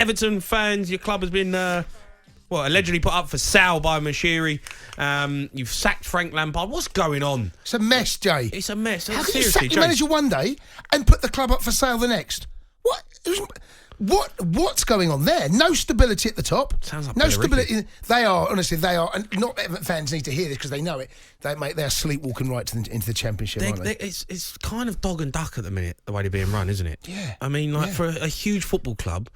Everton fans, your club has been allegedly put up for sale by Managerial. You've sacked Frank Lampard. What's going on? It's a mess, Jay. It's a mess. How can Seriously, you sack your manager one day and put the club up for sale the next? What's going on there? No stability at the top. Sounds like no stability. They are, and not Everton fans need to hear this because they know it. They're sleepwalking right into the Championship, aren't they? It's kind of dog and duck at the minute, the way they're being run, isn't it? Yeah. I mean, for a huge football club,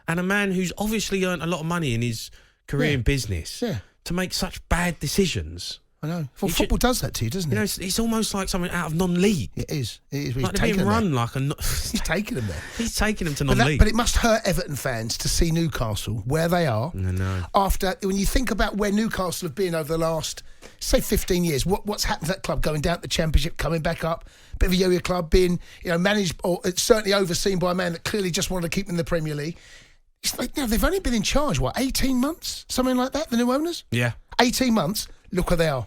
and a man who's obviously earned a lot of money in his career in business, to make such bad decisions. I know. Well, football does that to you, doesn't it? You know, it's almost like something out of non-league. It is. He's like they're being run like a... He's taking them there. He's taking them to non-league. But it must hurt Everton fans to see Newcastle where they are. No. After, when you think about where Newcastle have been over the last, say, 15 years, what's happened to that club going down to the Championship, coming back up, bit of a yo-yo club, being managed or certainly overseen by a man that clearly just wanted to keep them in the Premier League. It's like, they've only been in charge, 18 months? Something like that, the new owners? Yeah. 18 months, look where they are.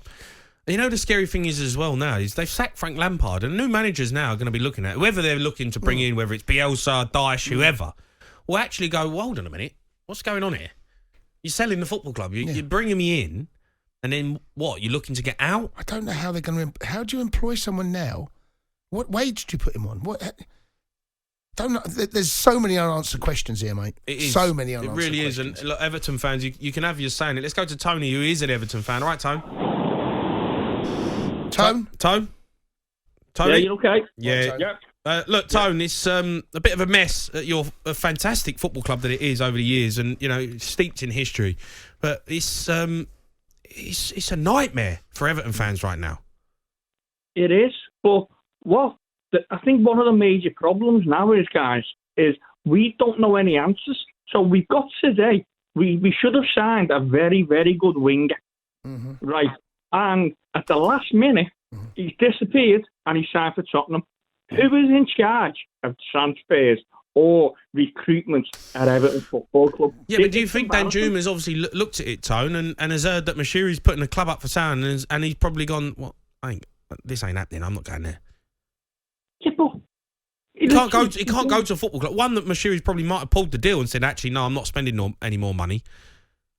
You know, the scary thing is as well now is they've sacked Frank Lampard, and new managers now are going to be looking at whoever they're looking to bring in, whether it's Bielsa, Dyche, whoever, will actually go, well, hold on a minute, what's going on here? You're selling the football club, you're bringing me in, and then what, you're looking to get out? I don't know how they're going to... How do you employ someone now? What wage do you put him on? Don't know. There's so many unanswered questions here, mate. It is. So many unanswered questions. It really is. And look, Everton fans, you can have your say in it. Let's go to Tony, who is an Everton fan. All right, Tone? Tone? Tony? Yeah, you okay? Yeah. Look, Tone, it's a bit of a mess at your fantastic football club that it is over the years, and steeped in history. But it's a nightmare for Everton fans right now. It is, but I think one of the major problems now is, guys, is we don't know any answers. So we've got today, we should have signed a very, very good winger, right? And at the last minute, he's disappeared and he signed for Tottenham. Who is in charge of transfers or recruitment at Everton Football Club? Yeah, but do you think Dan Juma's obviously looked at it, Tone, and has heard that Managerial's putting the club up for sale, and he's probably gone, well, this ain't happening, I'm not going there. Yeah, but he can't go to a football club. One that Managerial's probably might have pulled the deal and said, actually, no, I'm not spending any more money.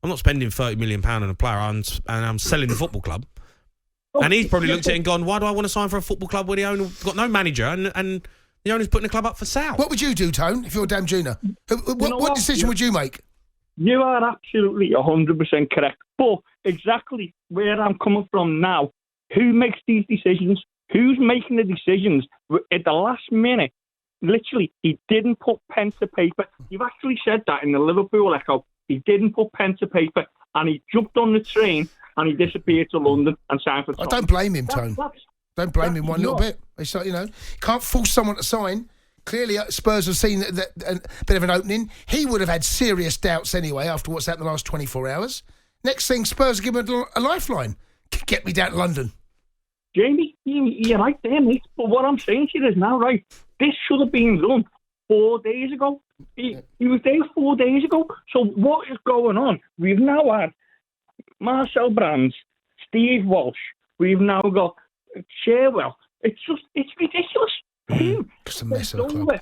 I'm not spending £30 million on a player, and I'm selling the football club. And he's probably looked at it and gone, why do I want to sign for a football club where the owner got no manager and the owner's putting the club up for sale? What would you do, Tone, if you're Dan Juna? What decision would you make? You are absolutely 100% correct. But exactly where I'm coming from now, who makes these decisions? Who's making the decisions at the last minute? Literally, he didn't put pen to paper. You've actually said that in the Liverpool Echo. He didn't put pen to paper, and he jumped on the train and he disappeared to London and signed for Tottenham. I don't blame him, Tone. Don't blame him one little bit. It's like, you can't force someone to sign. Clearly, Spurs have seen a bit of an opening. He would have had serious doubts anyway after what's happened the last 24 hours. Next thing, Spurs give him a lifeline. Get me down to London. Jamie, you're right there, mate. But what I'm saying to you is now, right, this should have been done 4 days ago. He was there 4 days ago. So what is going on? We've now had Marcel Brands, Steve Walsh. We've now got Sherwell. It's ridiculous. It's a mess of a club.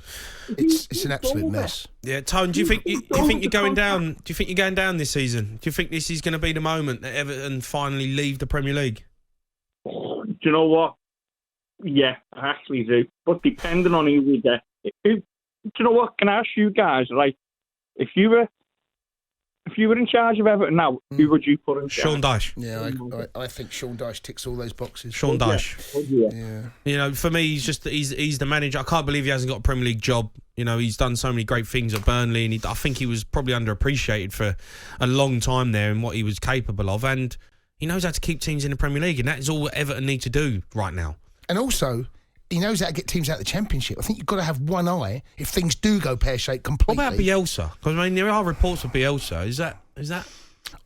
It's an absolute mess. Yeah, Tone, do you think you're going down? Do you think you're going down this season? Do you think this is going to be the moment that Everton finally leave the Premier League? Do you know what? Yeah, I actually do. But depending on who we get, do you know what? Can I ask you guys, right? If you were in charge of Everton now, who would you put in charge? Sean Dyche. Yeah, I think Sean Dyche ticks all those boxes. Sean Dyche. Yeah. For me, he's the manager. I can't believe he hasn't got a Premier League job. He's done so many great things at Burnley, and I think he was probably underappreciated for a long time there in what he was capable of. And he knows how to keep teams in the Premier League, and that is all Everton need to do right now. And also, he knows how to get teams out of the Championship. I think you've got to have one eye if things do go pear-shaped completely. What about Bielsa? Because, there are reports of Bielsa. Is that?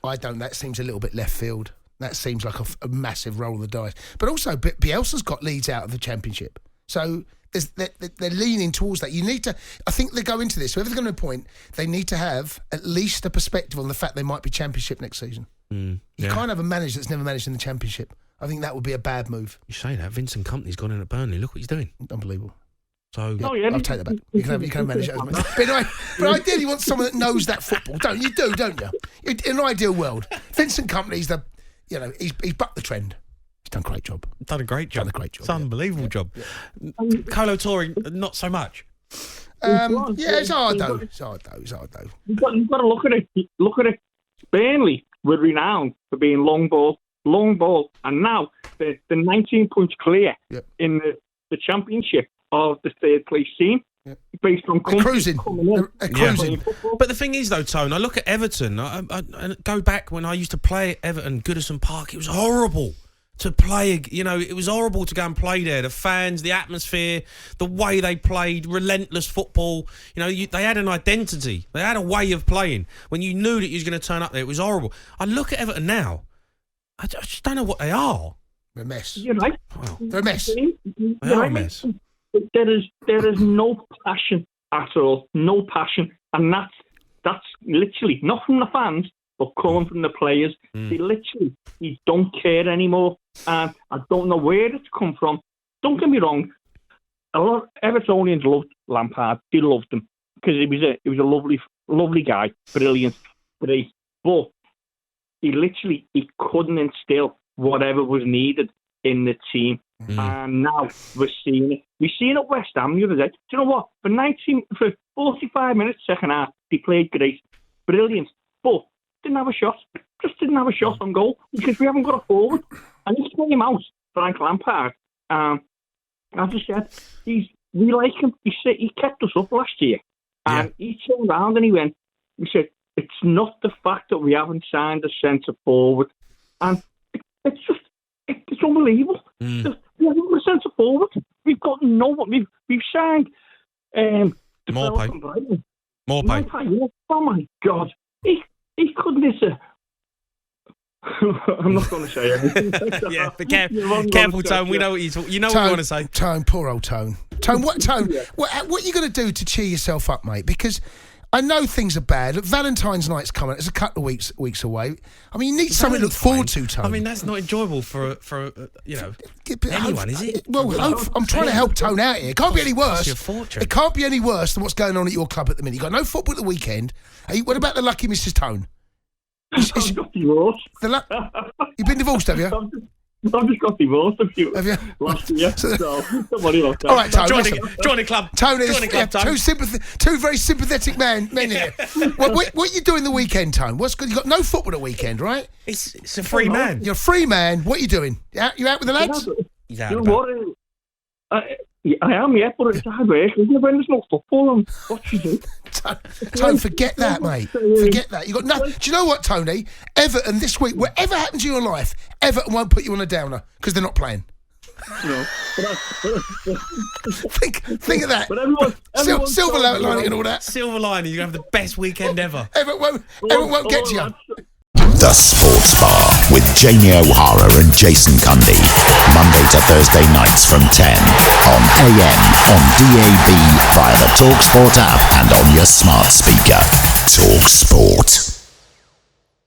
I don't. That seems a little bit left field. That seems like a massive roll of the dice. But also, Bielsa's got Leeds out of the Championship. So they're leaning towards that. You need to... I think they go into this. Whoever they're going to appoint, they need to have at least a perspective on the fact they might be Championship next season. You can't have a manager that's never managed in the Championship. I think that would be a bad move. You say that. Vincent Kompany's gone in at Burnley. Look what he's doing. Unbelievable. So I'll take that back. You can manage it. But anyway, but ideally you want someone that knows that football, don't you? Don't you? In an ideal world, Vincent Kompany's he's bucked the trend. He's done a great job. Done a great job. It's an unbelievable job. Colo Touring, not so much. It's hard though. You've got to look at it. Look at it. Burnley were renowned for being long ball, and now they're 19 points clear in the championship of the third place team. Yep. Based on cruising. But the thing is, though, Tone, I look at Everton. I go back when I used to play at Everton, Goodison Park. It was horrible to play. It was horrible to go and play there. The fans, the atmosphere, the way they played, relentless football. They had an identity. They had a way of playing. When you knew that you was going to turn up there, it was horrible. I look at Everton now. I just don't know what they are. They're a mess. You're right. Wow. They're a mess. They are a mess. There is no passion at all, no passion, and that's literally not from the fans, but coming from the players. They don't care anymore, and I don't know where it's come from. Don't get me wrong, a lot of Evertonians loved Lampard. They loved him because he was a lovely guy, brilliant, great, but he couldn't instill whatever was needed in the team. And now we're seeing it. We seen it at West Ham the other day. Do you know what? For 45 minutes, second half, they played great, brilliant, but didn't have a shot. Just didn't have a shot on goal because we haven't got a forward. And he came out, Frank Lampard. As I said, we like him. He kept us up last year, and he turned around and he said, it's not the fact that we haven't signed a centre forward, and it's unbelievable. We haven't got a centre forward. We've got no one. We've signed More pay. Oh my God! He couldn't miss I'm not going to say anything. But careful, Tone. We know what you know. What you want to say. Tone, poor old Tone. What are you going to do to cheer yourself up, mate? Because I know things are bad. Look, Valentine's night's coming. It's a couple of weeks away. I mean, you need something to look forward to, Tone. I mean, that's not enjoyable for anyone, is it? Well, I'm trying to help Tone out here. It can't be any worse. Your fortune. It can't be any worse than what's going on at your club at the minute. You got no football at the weekend. Hey, what about the lucky Mrs. Tone? I've got divorced. You've been divorced, have you? I've just got divorced have you? last year. So don't worry about that. All right, Tone. Join the club. Tone is two very sympathetic men here. What are you doing the weekend, Tone? What's good? You got no football at the weekend, right? It's a free man. You're a free man. What are you doing? You out with the lads? He's out. You know what? I am, but it's hard work, isn't it? When there's no football on, what you do? Tone, forget that, mate. Forget that. You got nothing. Do you know what, Tony? Everton this week, whatever happens to your life, Everton won't put you on a downer because they're not playing. No. Think of that. But everyone silver lining and all that. Silver lining, you're going to have the best weekend ever. Everton won't get you. The Sports Bar with Jamie O'Hara and Jason Cundy. Monday to Thursday nights from 10 on AM, on DAB, via the talkSPORT app and on your smart speaker. talkSPORT.